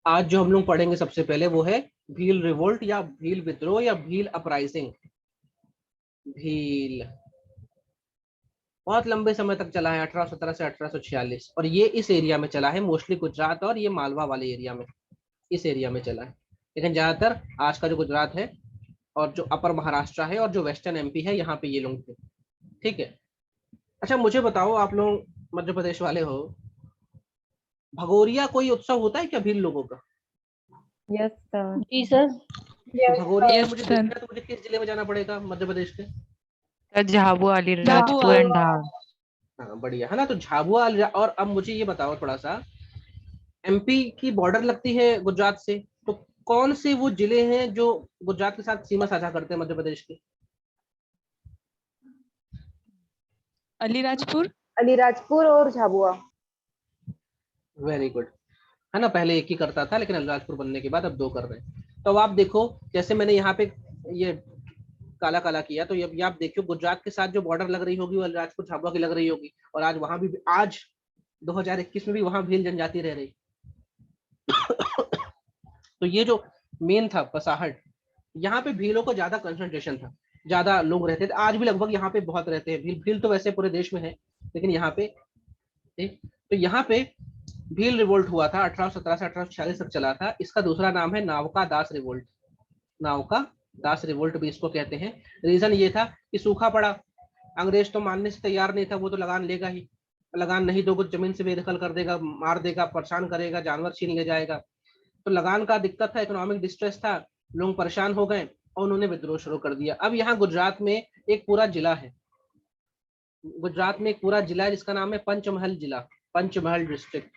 आज जो हम लोग पढ़ेंगे सबसे पहले वो है भील रिवोल्ट या भील विद्रोह या भील अपराइजिंग। भील बहुत लंबे समय तक चला है, 1817 से 1846, और ये इस एरिया में चला है, मोस्टली गुजरात और ये मालवा वाले एरिया में, इस एरिया में चला है। लेकिन ज्यादातर आज का जो गुजरात है और जो अपर महाराष्ट्र है और जो वेस्टर्न एमपी है, यहाँ पे ये लोग थे। ठीक है। अच्छा मुझे बताओ, आप लोग मध्य प्रदेश वाले हो, भगोरिया कोई उत्सव होता है क्या भील लोगों का? Yes sir. जी सर। तो भगोरिया यस मुझे सर। देखना है, तो मुझे किस जिले में जाना पड़ेगा मध्य प्रदेश के? झाबुआ, अलीराजपुर एंड धार। हाँ बढ़िया है ना। तो झाबुआ, और अब मुझे ये बताओ थोड़ा सा, एमपी की बॉर्डर लगती है गुजरात से, तो कौन से वो जिले हैं जो गुजरात के साथ सीमा साझा करते हैं मध्य प्रदेश के? अलीराजपुर। अलीराजपुर और झाबुआ। Very good. है ना, पहले एक ही करता था लेकिन अलीराजपुर बनने के बाद अब दो कर रहे हैं। तो अब आप देखो, जैसे मैंने यहाँ पे ये काला काला किया, तो ये आप देखियो गुजरात के साथ जो बॉर्डर लग रही होगी वो अलीराजपुर झाबुआ की लग रही होगी, और आज वहां भी, आज 2021 में भी वहां भील जनजाति रह रही। तो ये जो मेन था बसाहट, यहाँ पे भीलों को ज्यादा कंसंट्रेशन था, ज्यादा लोग रहते थे। आज भी लगभग यहाँ पे बहुत रहते हैं भील। भील तो वैसे पूरे देश में है, लेकिन यहाँ पे, तो यहाँ पे भील रिवोल्ट हुआ था 1817 से 1846 तक चला था। इसका दूसरा नाम है नावका दास रिवोल्ट। नावका दास रिवोल्ट भी इसको कहते हैं। रीजन ये था कि सूखा पड़ा, अंग्रेज तो मानने से तैयार नहीं था, वो तो लगान लेगा ही, लगान नहीं दोगे जमीन से बेदखल कर देगा, मार देगा, परेशान करेगा, जानवर छीन ले जाएगा। तो लगान का दिक्कत था, इकोनॉमिक डिस्ट्रेस था, लोग परेशान हो गए और उन्होंने विद्रोह शुरू कर दिया। अब यहाँ गुजरात में एक पूरा जिला है, गुजरात में एक पूरा जिला है जिसका नाम है पंचमहल जिला, पंचमहल डिस्ट्रिक्ट।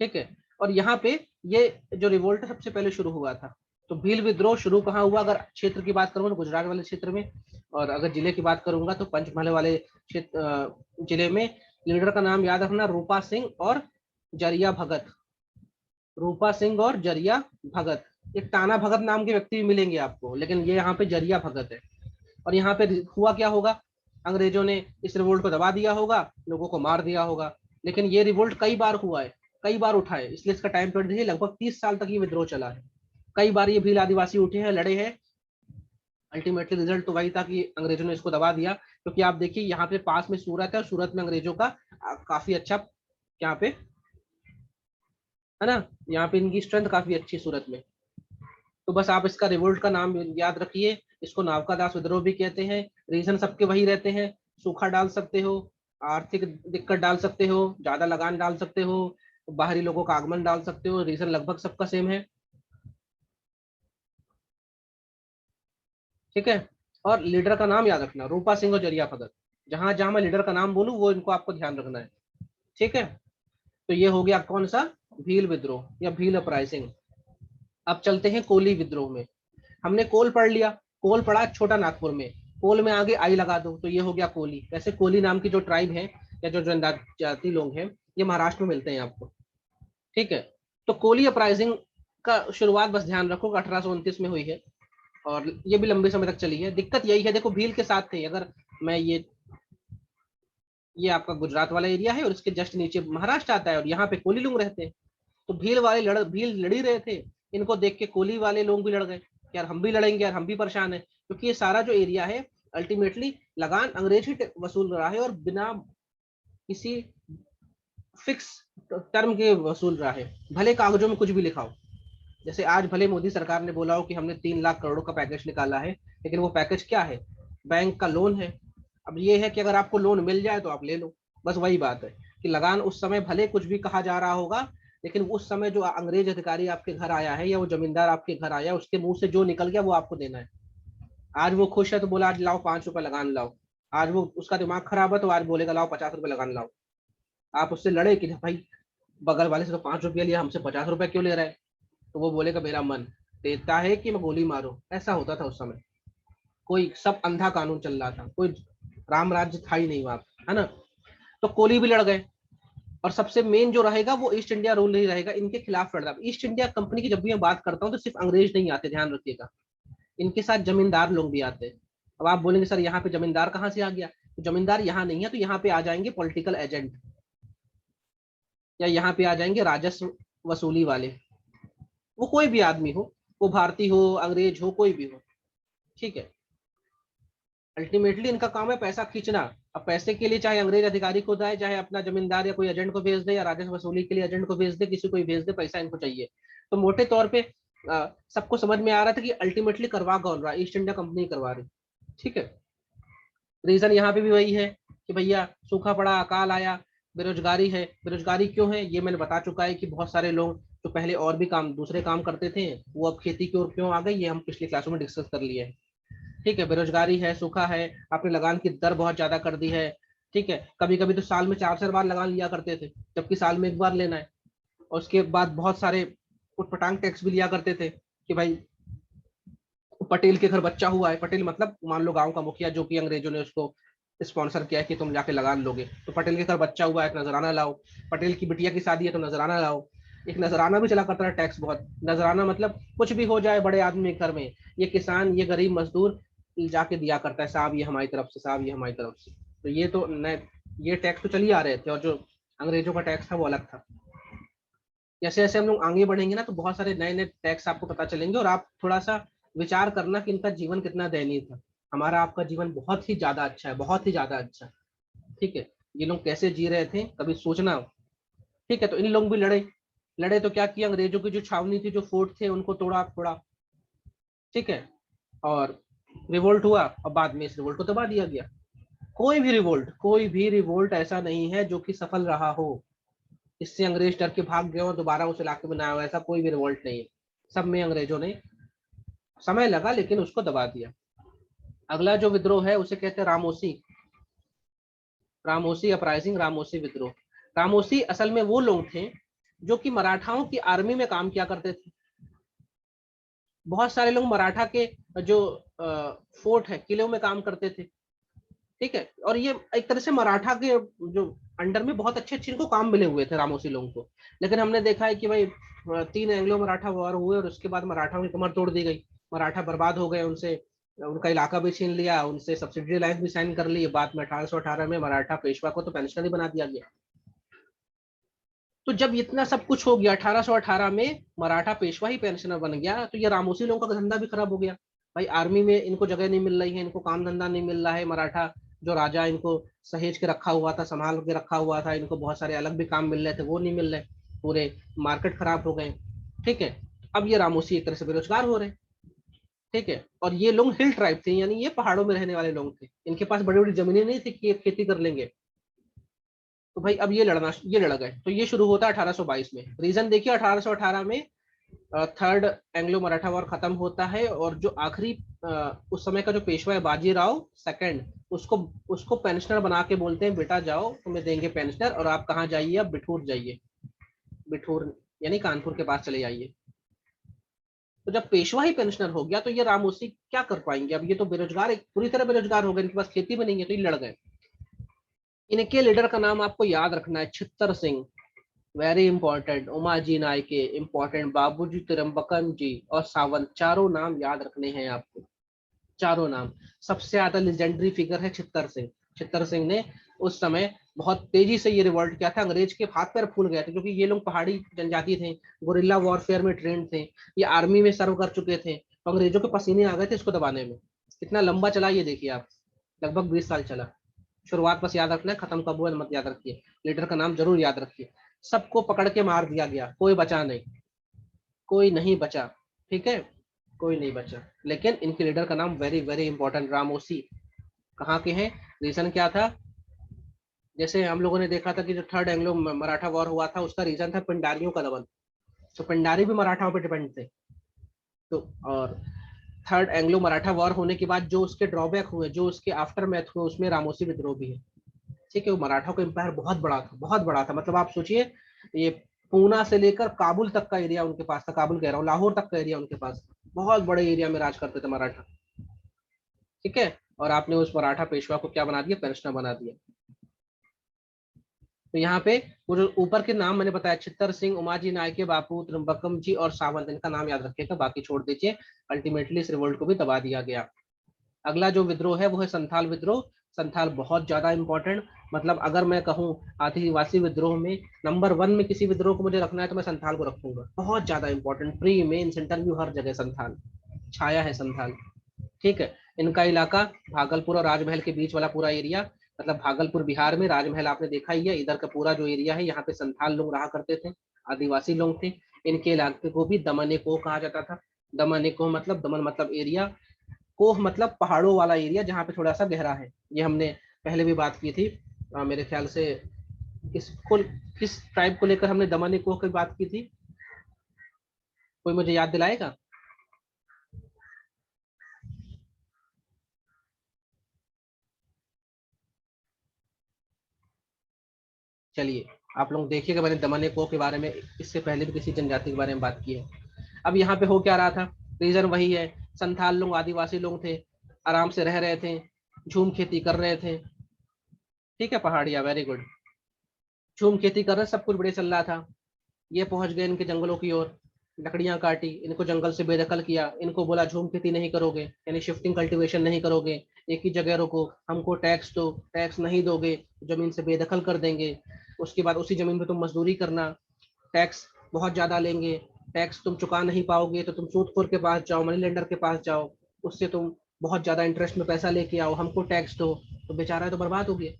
ठीक है। और यहाँ पे ये जो रिवोल्ट सबसे पहले शुरू हुआ था। तो भील विद्रोह शुरू कहाँ हुआ? अगर क्षेत्र की बात करूंगा तो गुजरात वाले क्षेत्र में, और अगर जिले की बात करूंगा तो पंचमहल वाले क्षेत्र जिले में। लीडर का नाम याद रखना, रूपा सिंह और जरिया भगत। रूपा सिंह और जरिया भगत। एक टाना भगत नाम के व्यक्ति भी मिलेंगे आपको, लेकिन ये यहाँ पे जरिया भगत है। और यहाँ पे हुआ क्या होगा, अंग्रेजों ने इस रिवोल्ट को दबा दिया होगा, लोगों को मार दिया होगा। लेकिन ये रिवोल्ट कई बार हुआ है, कई बार उठा है, इसलिए इसका टाइम पीरियड देखिए लगभग 30 साल तक ये विद्रोह चला है। कई बार ये भील आदिवासी उठे हैं, लड़े हैं। अल्टीमेटली रिजल्ट तो वही था कि अंग्रेजों ने इसको दबा दिया। क्योंकि आप देखिए यहाँ पे पास में सूरत है, और सूरत में अंग्रेजों का काफी अच्छा, यहाँ पे है ना, यहाँ पे इनकी स्ट्रेंथ काफी अच्छी सूरत में। तो बस आप इसका रिवोल्ट का नाम याद रखिए, इसको नावका दास विद्रोह भी कहते हैं। रीजन सबके वही रहते हैं, सूखा डाल सकते हो, आर्थिक दिक्कत डाल सकते हो, ज्यादा लगान डाल सकते हो, बाहरी लोगों का आगमन डाल सकते हो, रीजन लगभग सबका सेम है। ठीक है। और लीडर का नाम याद रखना, रूपा सिंह और जरिया भगत। जहां जहां मैं लीडर का नाम बोलूं वो इनको आपको ध्यान रखना है। ठीक है। तो ये हो गया कौन सा, भील विद्रोह या भील अपराइजिंग। अब चलते हैं कोली विद्रोह में। हमने कोल पढ़ लिया, कोल पढ़ा छोटा नागपुर में, कोल में आगे आई लगा दो तो ये हो गया कोली। वैसे कोली नाम की जो ट्राइब है या जो जनजाति लोग हैं, ये महाराष्ट्र में मिलते हैं आपको। ठीक है। तो कोली अपराइजिंग का शुरुआत बस ध्यान रखो 1829 में हुई है, और ये भी लंबे समय तक चली है। दिक्कत यही है, देखो भील के साथ थे, अगर मैं ये आपका गुजरात वाला एरिया है और इसके जस्ट नीचे महाराष्ट्र आता है, और यहाँ पे कोली लोग रहते हैं। तो भील लड़ ही रहे थे, इनको देख के कोली वाले लोग भी लड़ गए, यार हम भी लड़ेंगे, यार हम भी परेशान है। क्योंकि ये सारा जो एरिया है अल्टीमेटली लगान अंग्रेज ही वसूल रहा है, और बिना किसी फिक्स टर्म के वसूल रहा है, भले कागजों में कुछ भी लिखा हो। जैसे आज भले मोदी सरकार ने बोला हो कि हमने 3 लाख करोड़ का पैकेज निकाला है, लेकिन वो पैकेज क्या है, बैंक का लोन है। अब ये है कि अगर आपको लोन मिल जाए तो आप ले लो, बस वही बात है कि लगान उस समय भले कुछ भी कहा जा रहा होगा, लेकिन उस समय जो अंग्रेज अधिकारी आपके घर आया है या वो जमींदार आपके घर आया, उसके मुंह से जो निकल गया वो आपको देना है। आज वो खुश है तो बोला आज लाओ 5 रुपए लगान लाओ, आज वो उसका दिमाग खराब है तो आज बोलेगा लाओ 50 रुपए लगान लाओ। आप उससे लड़े कि भाई बगल वाले से तो 5 रुपया लिया, हमसे 50 रुपए क्यों ले रहा है, तो वो बोलेगा मेरा मन देता है कि मैं गोली मारूं। ऐसा होता था उस समय, कोई सब अंधा कानून चल रहा था, कोई राम राज्य था ही नहीं वहां, है ना। तो कोली भी लड़ गए, और सबसे मेन जो रहेगा वो ईस्ट इंडिया रूल नहीं रहेगा, इनके खिलाफ लड़ रहा। ईस्ट इंडिया कंपनी की जब भी मैं बात करता हूँ तो सिर्फ अंग्रेज नहीं आते, ध्यान रखिएगा, इनके साथ जमींदार लोग भी आते हैं। अब आप बोलेंगे सर यहाँ पे जमींदार कहाँ से आ गया, तो जमींदार यहाँ नहीं है, तो यहाँ पे आ जाएंगे पॉलिटिकल एजेंट, या यहाँ पे आ जाएंगे राजस्व वसूली वाले। वो कोई भी आदमी हो, वो भारतीय हो, अंग्रेज हो, कोई भी हो, ठीक है। अल्टीमेटली इनका काम है पैसा खींचना। अब पैसे के लिए चाहे अंग्रेज अधिकारी को जाए, चाहे अपना जमींदार या कोई एजेंट को भेज दे, या राजस्व वसूली के लिए एजेंट को भेज दे, किसी को भी भेज दे, पैसा इनको चाहिए। तो मोटे तौर पे सबको समझ में आ रहा था कि अल्टीमेटली करवा कौन रहा, ईस्ट इंडिया कंपनी करवा रही, ठीक है। रीजन यहाँ पे भी वही है कि भैया सूखा पड़ा, अकाल आया, बेरोजगारी है। बेरोजगारी क्यों है ये मैंने बता चुका है कि बहुत सारे लोग जो पहले और भी काम, दूसरे काम करते थे, वो अब खेती की ओर क्यों आ गए, ये हम पिछली क्लासों में डिस्कस कर लिए हैं, ठीक है। बेरोजगारी है, सूखा है, आपने लगान की दर बहुत ज्यादा कर दी है, ठीक है। कभी कभी तो साल में 4 बार लगान लिया करते थे, जबकि साल में 1 बार लेना है। और उसके बाद बहुत सारे उटपटांग टैक्स भी लिया करते थे कि भाई पटेल के घर बच्चा हुआ है, पटेल मतलब मान लो गांव का मुखिया, जो कि अंग्रेजों ने उसको स्पॉन्सर किया है कि तुम जाके लगान लोगे, तो पटेल के घर बच्चा हुआ है, एक नजराना लाओ। पटेल की बिटिया की शादी है तो नजराना लाओ। एक नजराना भी चला करता है टैक्स बहुत। नजराना मतलब कुछ भी हो जाए बड़े आदमी के घर में, ये किसान, ये गरीब मजदूर जाके दिया करता है, साहब ये हमारी तरफ से, साहब ये हमारी तरफ से। तो ये तो नए, ये टैक्स तो चल ही आ रहे थे, और जो अंग्रेजों का टैक्स था वो अलग था। जैसे जैसे हम लोग आगे बढ़ेंगे ना, तो बहुत सारे नए नए टैक्स आपको पता चलेंगे, और आप थोड़ा सा विचार करना कि इनका जीवन कितना दयनीय था। हमारा आपका जीवन बहुत ही ज्यादा अच्छा है, बहुत ही ज्यादा अच्छा, ठीक है। ये लोग कैसे जी रहे थे कभी सोचना, ठीक है। तो इन लोग भी लड़े, लड़े तो क्या किया, अंग्रेजों की जो छावनी थी, जो फोर्ट थे, उनको तोड़ा फोड़ा, ठीक है। और रिवोल्ट हुआ, और बाद में इस रिवोल्ट को दबा दिया गया। कोई भी रिवोल्ट ऐसा नहीं है जो कि सफल रहा हो, इससे अंग्रेज डर के भाग गए और दोबारा उस इलाके में ना आया, ऐसा कोई भी रिवोल्ट नहीं है। सब में अंग्रेजों ने, समय लगा लेकिन उसको दबा दिया। अगला जो विद्रोह है उसे कहते हैं रामोसी, रामोसी अपराइजिंग, रामोसी विद्रोह। रामोसी असल में वो लोग थे जो कि मराठाओं की आर्मी में काम किया करते थे। बहुत सारे लोग मराठा के जो फोर्ट है, किलों में काम करते थे, ठीक है। और ये एक तरह से मराठा के जो अंडर में बहुत अच्छे अच्छे इनको काम मिले हुए थे रामोसी लोगों को। लेकिन हमने देखा है कि भाई 3 एंग्लो मराठा वॉर हुए, और उसके बाद मराठाओं की कमर तोड़ दी गई, मराठा बर्बाद हो गए, उनसे उनका इलाका भी छीन लिया, उनसे सब्सिडी लाइन भी साइन कर ली। बाद में 1818 में मराठा पेशवा को तो पेंशनर ही बना दिया गया। तो जब इतना सब कुछ हो गया, 1818 में मराठा पेशवा ही पेंशनर बन गया, तो ये रामोसी लोगों का धंधा भी खराब हो गया। भाई आर्मी में इनको जगह नहीं मिल रही है, इनको काम धंधा नहीं मिल रहा है। मराठा जो राजा इनको सहेज के रखा हुआ था, संभाल के रखा हुआ था, इनको बहुत सारे अलग भी काम मिल रहे थे, वो नहीं मिल रहे, पूरे मार्केट खराब हो गए, ठीक है। अब ये रामोसी एक तरह से बेरोजगार हो रहे, ठीक है। और ये लोग हिल ट्राइब थे, यानी ये पहाड़ों में रहने वाले लोग थे, इनके पास बड़ी बड़ी जमीनें नहीं थी कि ये खेती कर लेंगे। तो भाई अब ये लड़ गए। तो ये शुरू होता है 1822 में। रीजन देखिए, 1818 में थर्ड एंग्लो मराठा वॉर खत्म होता है, और जो आखिरी उस समय का जो पेशवा है बाजीराव सेकंड, उसको उसको पेंशनर बना के बोलते हैं, बेटा जाओ तुम्हें देंगे पेंशनर, और आप कहाँ जाइए, अब बिठूर जाइए, बिठूर यानी कानपुर के पास चले जाइए। तो जब पेशवा ही पेंशनर हो गया, तो ये रामोसी क्या कर पाएंगे, अब ये तो बेरोजगार, एक पूरी तरह बेरोजगार हो गए, इनके पास खेती में नहीं है, तो ये लड़ गए। इनके लीडर का नाम आपको याद रखना है, Chhittar Singh, very important. Umaji Naik important, Babuji Tirambakam जी, और सावंत, चारों नाम याद रखने हैं आपको, चारों नाम। सबसे ज्यादा लेजेंडरी फिगर है छित्तर सिंह। छित्तर सिंह ने उस समय बहुत तेजी से ये रिवॉल्ट किया था, अंग्रेज के हाथ पैर फूल गए थे, क्योंकि ये लोग पहाड़ी जनजाति थे, गुरिल्ला वॉरफेयर में ट्रेंड थे, ये आर्मी में सर्व कर चुके थे, तो अंग्रेजों के पसीने आ गए थे इसको दबाने में। कितना लंबा चला ये देखिए आप, लगभग 20 साल चला। शुरुआत बस याद रखना है, खत्म कब हुआ मत याद रखिए, लीडर का नाम जरूर याद रखिए। सबको पकड़ के मार दिया गया, कोई बचा नहीं, कोई नहीं बचा, ठीक है, कोई नहीं बचा। लेकिन इनके लीडर का नाम वेरी वेरी इंपॉर्टेंट, रामोसी। कहाँ के हैं, रीजन क्या था, जैसे हम लोगों ने देखा था कि जो थर्ड एंग्लो मराठा वॉर हुआ था, उसका रीजन था पिंडारियों का दमन। तो पिंडारी भी मराठाओं पर डिपेंड थे। तो और थर्ड एंग्लो मराठा वॉर होने के बाद जो उसके ड्रॉबैक हुए, जो उसके आफ्टर मैथ हुए, उसमें रामोसी विद्रोह भी है, ठीक है। वो मराठा का एम्पायर बहुत बड़ा था, बहुत बड़ा था। मतलब आप सोचिए, ये पूना से लेकर काबुल तक का एरिया उनके पास था, काबुल कह रहा हूँ, लाहौर तक का एरिया उनके पास, बहुत बड़े एरिया में राज करते थे मराठा, ठीक है। और आपने उस मराठा पेशवा को क्या बना दिया, पेंशनर बना दिया। तो यहाँ पे वो जो ऊपर के नाम मैंने बताया, छित्तर सिंह, उमाजी नायके, बापू त्रिम्बकम जी और सावंत, इनका नाम याद रखिएगा, बाकी छोड़ दीजिए। अल्टीमेटली इस रिवोल्ट को भी दबा दिया गया। अगला जो विद्रोह है वो है संथाल विद्रोह। संथाल बहुत ज्यादा इंपॉर्टेंट, मतलब अगर मैं कहूँ आदिवासी विद्रोह में नंबर 1 में किसी विद्रोह को मुझे रखना है तो मैं संथाल को रखूंगा। बहुत ज्यादा इंपॉर्टेंट, प्री मेंस इंटरव्यू हर जगह संथाल छाया है, संथाल। ठीक है। इनका इलाका भागलपुर और राजमहल के बीच वाला पूरा एरिया, मतलब भागलपुर बिहार में, राजमहल आपने देखा ही है, इधर का पूरा जो एरिया है यहाँ पे संथाल लोग रहा करते थे, आदिवासी लोग थे। इनके इलाके को भी दमन कोह कहा जाता था। दमन कोह मतलब, दमन मतलब एरिया, कोह मतलब पहाड़ों वाला एरिया जहाँ पे थोड़ा सा गहरा है। ये हमने पहले भी बात की थी, मेरे ख्याल से किसको, किस ट्राइब को लेकर हमने दमन कोह की बात की थी, कोई मुझे याद दिलाएगा? चलिए, आप लोग देखिएगा, मैंने दमन कोह के बारे में इससे पहले भी किसी जनजाति के बारे में बात की है। अब यहाँ पे हो क्या रहा था, रीजन वही है, संथाल लोग आदिवासी लोग थे, आराम से रह रहे थे, झूम खेती कर रहे थे। ठीक है, पहाड़िया, वेरी गुड, झूम खेती कर रहे, सब कुछ बढ़िया चल रहा था। ये पहुंच गए इनके जंगलों की ओर, लकड़ियां काटी, इनको जंगल से बेदखल किया, इनको बोला झूम खेती नहीं करोगे, यानी शिफ्टिंग कल्टीवेशन नहीं करोगे, एक ही जगह रुको, हमको टैक्स दो, टैक्स नहीं दोगे जमीन से बेदखल कर देंगे, उसके बाद उसी जमीन पे तुम मजदूरी करना, टैक्स बहुत ज्यादा लेंगे, टैक्स तुम चुका नहीं पाओगे तो तुम सूदखोर के पास जाओ, मनी लेंडर के पास जाओ, उससे तुम बहुत ज्यादा इंटरेस्ट में पैसा लेके आओ, हमको टैक्स दो। तो बेचारा तो बर्बाद हो गया,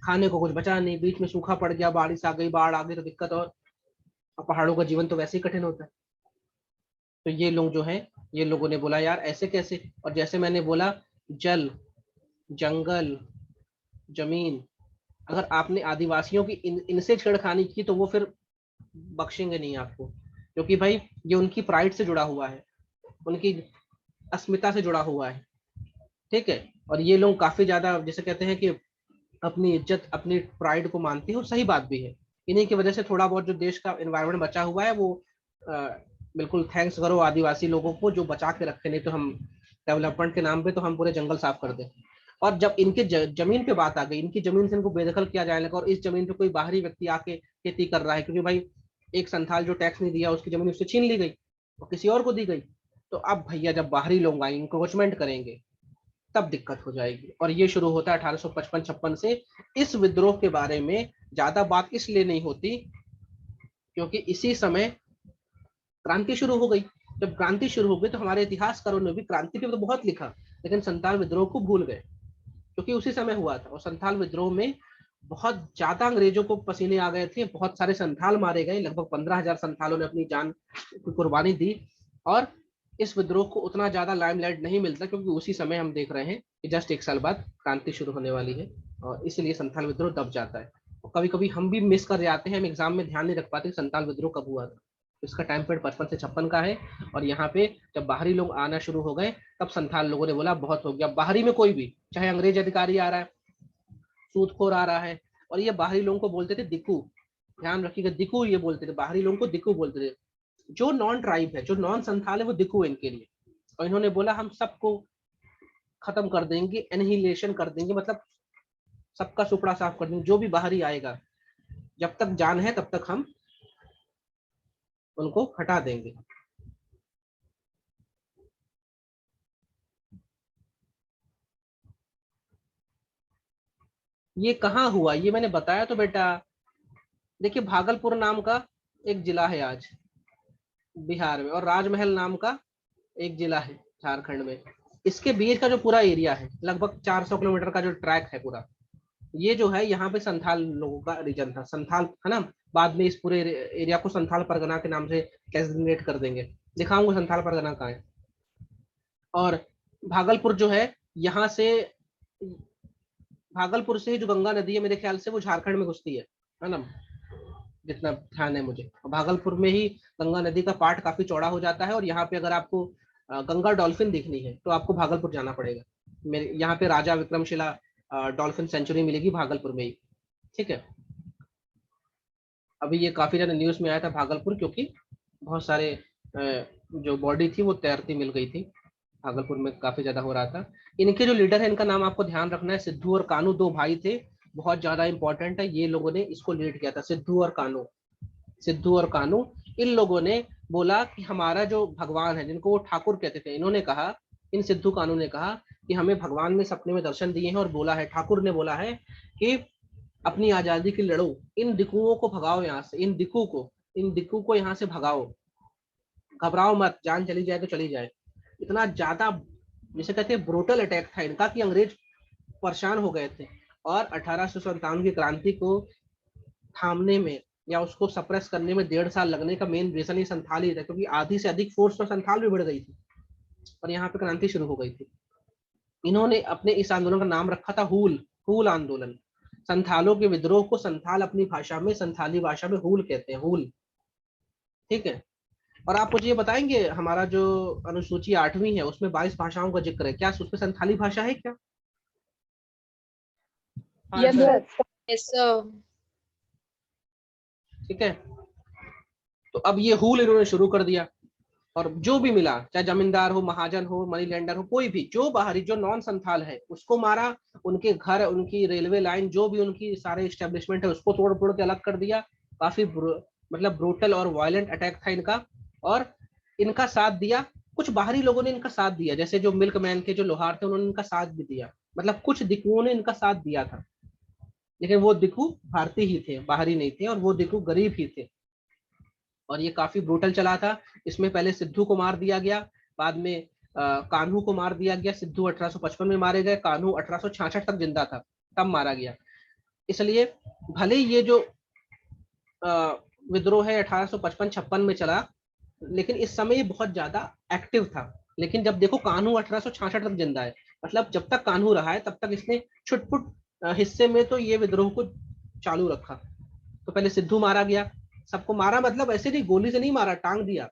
खाने को कुछ बचा नहीं, बीच में सूखा पड़ गया, बारिश आ गई, बाढ़ आ गई तो दिक्कत, और पहाड़ों का जीवन तो वैसे ही कठिन होता है। तो ये लोग जो है, ये लोगों ने बोला यार ऐसे कैसे, और जैसे मैंने बोला, जल, जंगल, जमीन, अगर आपने आदिवासियों की इनसे छेड़खानी की तो वो फिर बख्शेंगे नहीं आपको, क्योंकि भाई ये उनकी प्राइड से जुड़ा हुआ है, उनकी अस्मिता से जुड़ा हुआ है। ठीक है। और ये लोग काफी ज्यादा, जैसे कहते हैं कि अपनी इज्जत, अपनी प्राइड को मानती है, और सही बात भी है। इन्हीं की वजह से थोड़ा बहुत जो देश का एनवायरनमेंट बचा हुआ है वो, बिल्कुल थैंक्स करो आदिवासी लोगों को जो बचा के रखे, नहीं तो हम डेवलपमेंट के नाम पे तो हम पूरे जंगल साफ कर दें। और जब इनके जमीन पे बात आ गई, इनकी जमीन से इनको बेदखल किया जाने लगा, और इस जमीन पे कोई बाहरी व्यक्ति आके खेती कर रहा है, क्योंकि भाई एक संथाल जो टैक्स नहीं दिया उसकी जमीन उससे छीन ली गई और किसी और को दी गई, तो अब भैया जब बाहरी लोग आएंगे, इंक्रोचमेंट करेंगे, तब दिक्कत हो जाएगी। और ये शुरू होता है 1855-56 से। इस विद्रोह के बारे में ज्यादा बात इसलिए नहीं होती क्योंकि इसी समय क्रांति शुरू हो गई। जब क्रांति शुरू हो गई तो हमारे इतिहासकारों ने भी क्रांति पे तो बहुत लिखा, लेकिन संथाल विद्रोह को भूल गए, क्योंकि उसी समय हुआ था। और संथाल विद्रोह में बहुत ज्यादा अंग्रेजों को पसीने आ गए थे, बहुत सारे संथाल मारे गए, लगभग 15,000 संथालों ने अपनी जान की कुर्बानी दी। और इस विद्रोह को उतना ज्यादा लाइमलाइट नहीं मिलता, क्योंकि उसी समय हम देख रहे हैं कि जस्ट एक साल बाद क्रांति शुरू होने वाली है, और इसलिए संथाल विद्रोह दब जाता है। और कभी कभी हम भी मिस कर जाते हैं, हम एग्जाम में ध्यान नहीं रख पाते संथाल विद्रोह कब हुआ था। इसका टाइम पीरियड 55 से 56 का है। और यहाँ पे जब बाहरी लोग आना शुरू हो गए, तब संथाल लोगों ने बोला बहुत हो गया। बाहरी में कोई भी, चाहे अंग्रेज अधिकारी आ रहा है, सूदखोर आ रहा है, और ये बाहरी लोगों को बोलते थे दिक्कू, ध्यान रखिएगा, दिक्कू ये बोलते थे, बाहरी लोगों को दिक्कू बोलते थे। जो नॉन ट्राइब है, जो नॉन संथाल है, वो दिक्कू है इनके लिए। और इन्होंने बोला हम सबको खत्म कर देंगे, एनहिलेशन कर देंगे, मतलब सबका सुपड़ा साफ कर देंगे, जो भी बाहरी आएगा, जब तक जान है तब तक हम उनको हटा देंगे। ये कहाँ हुआ, ये मैंने बताया तो बेटा, देखिए भागलपुर नाम का एक जिला है आज बिहार में, और राजमहल नाम का एक जिला है झारखंड में। इसके बीच का जो पूरा एरिया है, लगभग 400 किलोमीटर का जो ट्रैक है पूरा, ये जो है यहाँ पे संथाल लोगों का रीजन था, संथाल है ना। बाद में इस पूरे एरिया को संथाल परगना के नाम से डेजिग्नेट कर देंगे, दिखाऊंगा संथाल परगना कहाँ है। और भागलपुर जो है, यहाँ से, भागलपुर से ही जो गंगा नदी है मेरे ख्याल से वो झारखंड में घुसती है ना, जितना ध्यान है मुझे। भागलपुर में ही गंगा नदी का पार्ट काफी चौड़ा हो जाता है, और यहाँ पे अगर आपको गंगा डॉल्फिन देखनी है तो आपको भागलपुर जाना पड़ेगा। मेरे यहाँ पे राजा विक्रमशिला डॉल्फिन सेंचुरी मिलेगी भागलपुर में ही। ठीक है। अभी ये काफी ज्यादा न्यूज में आया था भागलपुर, क्योंकि बहुत सारे जो बॉडी थी वो तैरती मिल गई थी, भागलपुर में काफी ज्यादा हो रहा था। इनके जो लीडर है, इनका नाम आपको ध्यान रखना है, सिद्धू और कानू, दो भाई थे, बहुत ज्यादा इंपॉर्टेंट है। ये लोगों ने इसको लीड किया था, सिद्धू और कानू, सिद्धू और कानू। इन लोगों ने बोला कि हमारा जो भगवान है, जिनको वो ठाकुर कहते थे, इन्होंने कहा इन सिद्धू कानू ने कहा कि हमें भगवान ने सपने में दर्शन दिए हैं और बोला है, ठाकुर ने बोला है कि अपनी आजादी के लिए लड़ो, इन दिकुओं को भगाओ यहाँ से, इन दिक्कू को यहाँ से भगाओ, घबराओ मत, जान चली जाए तो चली जाए। इतना ज्यादा जिसे कहते हैं ब्रूटल अटैक था इनका कि अंग्रेज परेशान हो गए थे। और 1857 की क्रांति को थामने में या उसको सप्रेस करने में 1.5 साल लगने का मेन रीजन ही संथाल ही था, क्योंकि आधी से अधिक फोर्स तो संथाल भी बढ़ गई थी और यहाँ पे क्रांति शुरू हो गई थी। इन्होंने अपने इस आंदोलन का नाम रखा था हूल, हूल आंदोलन। संथालों के विद्रोह को संथाल अपनी भाषा में, संथाली भाषा में हूल कहते हैं, हूल। ठीक है। और आप मुझे ये बताएंगे, हमारा जो अनुसूची 8वीं है उसमें 22 भाषाओं का जिक्र है, क्या उसमें संथाली भाषा है क्या? हाँ yes sir. Sir. Yes sir. ठीक है। तो अब ये हूल इन्होंने शुरू कर दिया और जो भी मिला, चाहे जमींदार हो, महाजन हो, मनी लैंडर हो, कोई भी जो बाहरी, जो नॉन संथाल है उसको मारा, उनके घर, उनकी रेलवे लाइन, जो भी उनकी सारे इस्टेब्लिशमेंट है उसको तोड़ फोड़ के अलग कर दिया। काफी मतलब ब्रूटल और वायलेंट अटैक था इनका। और इनका साथ दिया कुछ बाहरी लोगों ने, इनका साथ दिया, जैसे जो मिल्कमैन के जो लोहार थे उन्होंने इनका साथ भी दिया, मतलब कुछ दिकुओं ने इनका साथ दिया था, लेकिन वो दिकू भारतीय ही थे, बाहरी नहीं थे, और वो दिकू गरीब ही थे। और ये काफी ब्रूटल चला था। इसमें पहले सिद्धू को मार दिया गया, बाद में कान्हू को मार दिया गया। सिद्धू 1855 में मारे गए, कान्हू 1866 तक जिंदा था, तब मारा गया। इसलिए भले ही ये जो विद्रोह है 1855-56 में चला, लेकिन इस समय ये बहुत ज्यादा एक्टिव था। लेकिन जब देखो कान्हू 1866 तक जिंदा है, मतलब जब तक कान्हू रहा है तब तक इसने छुटपुट हिस्से में तो ये विद्रोह को चालू रखा। तो पहले सिद्धू मारा गया, सबको मारा मतलब ऐसे नहीं, गोली से नहीं मारा, टांग दिया।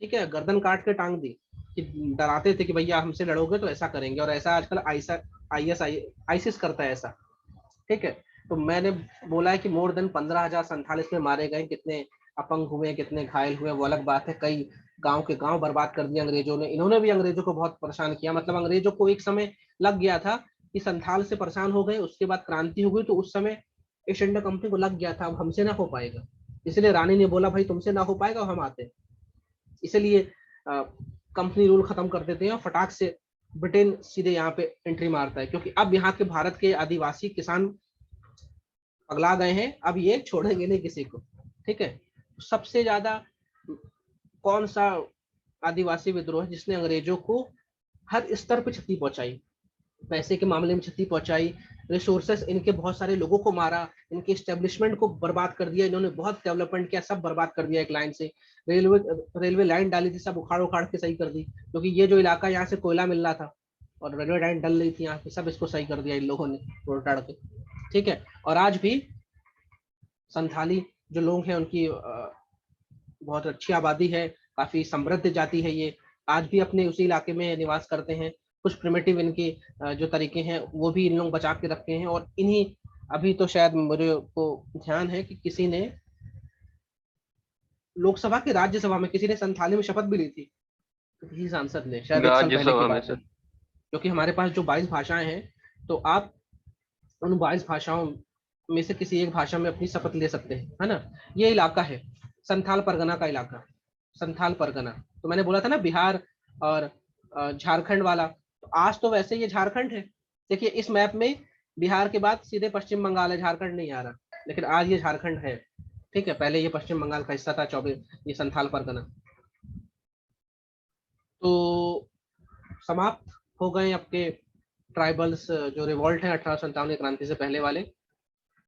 ठीक है, गर्दन काट के टांग दी, कि डराते थे कि भैया हमसे लड़ोगे तो ऐसा करेंगे, और ऐसा आजकल आईएस करता है ऐसा। ठीक है। तो मैंने बोला है कि मोर देन 15,000 संथाल इसमें मारे गए। कितने अपंग हुए, कितने घायल हुए वो अलग बात है। कई गांव के गांव बर्बाद कर दिए अंग्रेजों ने। इन्होंने भी अंग्रेजों को बहुत परेशान किया, मतलब अंग्रेजों को एक समय लग गया था कि संथाल से परेशान हो गए, उसके बाद क्रांति हो गई, तो उस समय ईस्ट इंडिया कंपनी को लग गया था अब हमसे ना हो पाएगा। इसलिए रानी ने बोला भाई तुमसे ना हो पाएगा, हम आते हैं। इसलिए कंपनी रूल खत्म कर देते हैं और फटाक से ब्रिटेन सीधे यहाँ पे एंट्री मारता है, क्योंकि अब यहाँ के भारत के आदिवासी किसान पगला गए हैं, अब ये छोड़ेंगे नहीं किसी को। ठीक है। सबसे ज्यादा कौन सा आदिवासी विद्रोह है जिसने अंग्रेजों को हर स्तर पर क्षति पहुंचाई? पैसे के मामले में क्षति पहुंचाई, रिसोर्सेस, इनके बहुत सारे लोगों को मारा, इनके एस्टेब्लिशमेंट को बर्बाद कर दिया, इन्होंने बहुत डेवलपमेंट किया, सब बर्बाद कर दिया। एक लाइन से रेलवे लाइन डाली थी, सब उखाड़ उखाड़ के सही कर दी, क्योंकि ये जो इलाका यहाँ से कोयला मिल रहा था और रेलवे लाइन डल रही थी यहाँ पे, सब इसको सही कर दिया इन लोगों ने तोड़ ताड़ के। ठीक है। और आज भी संथाली जो लोग हैं उनकी बहुत अच्छी आबादी है, काफी समृद्ध जाति है ये, आज भी अपने उसी इलाके में निवास करते हैं। कुछ प्रिमिटिव इनके जो तरीके हैं वो भी इन लोग बचा के रखे हैं। और इन्हीं, अभी तो शायद मुझे को ध्यान है कि किसी ने लोकसभा के राज्यसभा में किसी ने संथाली में शपथ भी ली थी, किसी सांसद ने, शायद 1 साल पहले की राज्यसभा में बात है। सर। क्योंकि हमारे पास जो 22 भाषाएं हैं, तो आप उन 22 भाषाओं में से किसी एक भाषा में अपनी शपथ ले सकते हैं, है ना। ये इलाका है संथाल परगना का इलाका, संथाल परगना। तो मैंने बोला था ना बिहार और झारखंड वाला, तो आज तो वैसे ये झारखंड है। देखिए इस मैप में बिहार के बाद सीधे पश्चिम बंगाल है, झारखंड नहीं आ रहा, लेकिन आज ये झारखंड है। ठीक है, पहले ये पश्चिम बंगाल का हिस्सा था, 24 ये संथाल परगना। तो समाप्त हो गए आपके ट्राइबल्स जो रिवॉल्ट है 1857 क्रांति से पहले वाले।